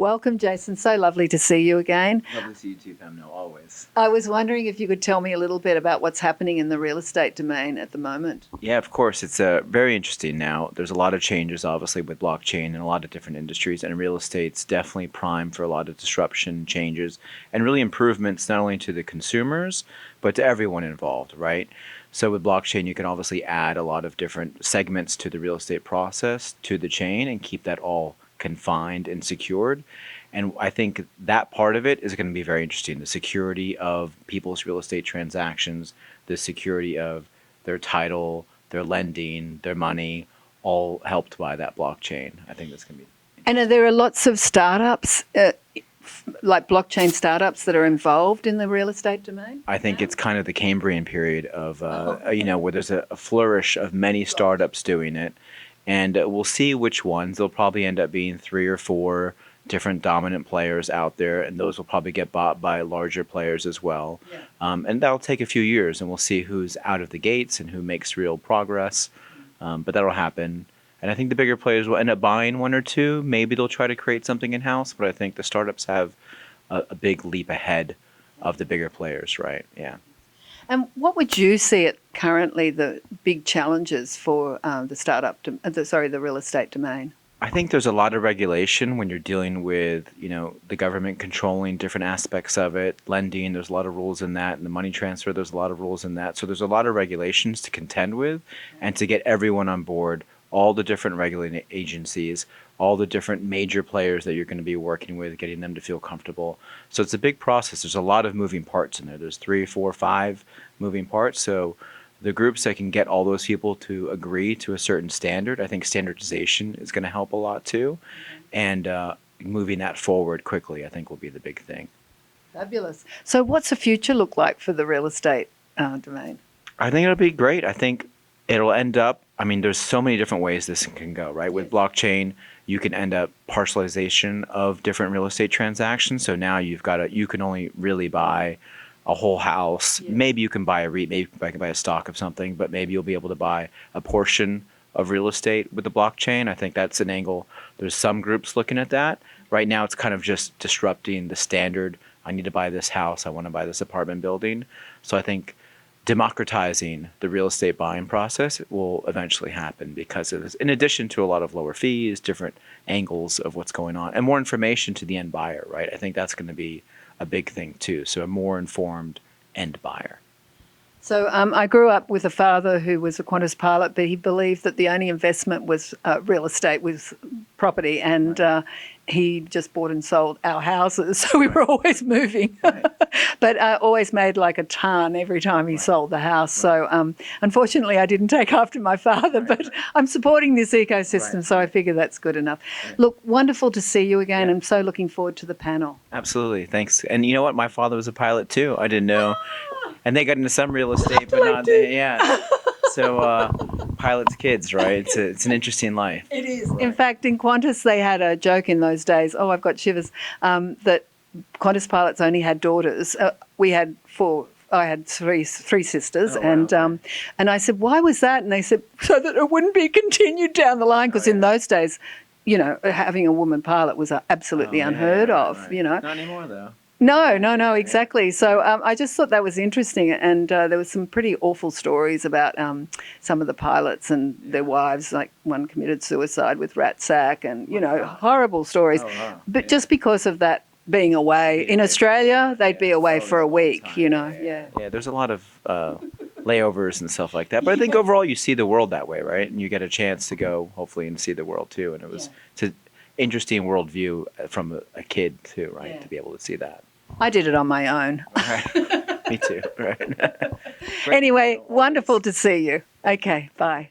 Welcome, Jason. So lovely to see you again. Lovely to see you too, Pam. No, always. I was wondering if you could tell me a little bit about what's happening in the real estate domain at the moment. Yeah, of course. It's very interesting now. There's a lot of changes, obviously, with blockchain and a lot of different industries, and real estate's definitely primed for a lot of disruption, changes, and really improvements not only to the consumers, but to everyone involved, right? So with blockchain, you can obviously add a lot of different segments to the real estate process, to the chain, and keep that all confined and secured. And I think that part of it is going to be very interesting. The security of people's real estate transactions, the security of their title, their lending, their money, all helped by that blockchain. I think that's going to be. And there are lots of startups, like blockchain startups, that are involved in the real estate domain? I think it's kind of the Cambrian period of, where there's a flourish of many startups doing it. And we'll see which ones. There'll probably end up being 3 or 4 different dominant players out there, and those will probably get bought by larger players as well. Yeah. And that'll take a few years, and we'll see who's out of the gates and who makes real progress. But that'll happen. And I think the bigger players will end up buying 1 or 2. Maybe they'll try to create something in-house, but I think the startups have a big leap ahead of the bigger players, right? Yeah. And what would you see at currently the big challenges for the real estate domain? I think there's a lot of regulation when you're dealing with, the government controlling different aspects of it. Lending, there's a lot of rules in that. And the money transfer, there's a lot of rules in that. So there's a lot of regulations to contend with and to get everyone on board, all the different regulating agencies, all the different major players that you're going to be working with, getting them to feel comfortable. So it's a big process. There's a lot of moving parts in there. There's 3, 4, 5 moving parts. So the groups that can get all those people to agree to a certain standard, I think standardization is going to help a lot too. And moving that forward quickly, I think, will be the big thing. Fabulous. So what's the future look like for the real estate domain? I think it'll be great. I think it'll end up, there's so many different ways this can go, right? With blockchain, you can end up partialization of different real estate transactions. So now you can only really buy a whole house. Yeah. Maybe you can buy a REIT, maybe you can buy a stock of something, but maybe you'll be able to buy a portion of real estate with the blockchain. I think that's an angle. There's some groups looking at that. Right now it's kind of just disrupting the standard. I need to buy this house. I want to buy this apartment building. So I think democratizing the real estate buying process will eventually happen because of this, in addition to a lot of lower fees, different angles of what's going on, and more information to the end buyer, right? I think that's going to be a big thing too. So a more informed end buyer. So I grew up with a father who was a Qantas pilot, but he believed that the only investment was real estate, was property, and he just bought and sold our houses, so we were always moving. Right. But always made like a ton every time he sold the house. So unfortunately, I didn't take after my father, but I'm supporting this ecosystem, so I figure that's good enough. Look, wonderful to see you again. I'm so looking forward to the panel. Absolutely, thanks. And you know what? My father was a pilot too. I didn't know. And they got into some real estate, but not yeah. So pilots' kids, right? It's an interesting life. It is. Right. In fact, in Qantas, they had a joke in those days. Oh, I've got shivers. That Qantas pilots only had daughters. We had 4. I had three sisters, and I said, why was that? And they said, so that it wouldn't be continued down the line, because in those days, having a woman pilot was absolutely unheard of. Right. Not anymore, though. No, exactly. So I just thought that was interesting, and there were some pretty awful stories about some of the pilots and their wives, like one committed suicide with rat sack, and, horrible stories. But just because of that being away. In Australia, they'd be away for a week, Yeah, there's a lot of layovers and stuff like that. But I think overall you see the world that way, right? And you get a chance to go, hopefully, and see the world too. And it's an interesting worldview from a kid too, right? To be able to see that. I did it on my own. Right. Me too. Right. Anyway, wonderful to see you. Okay, bye.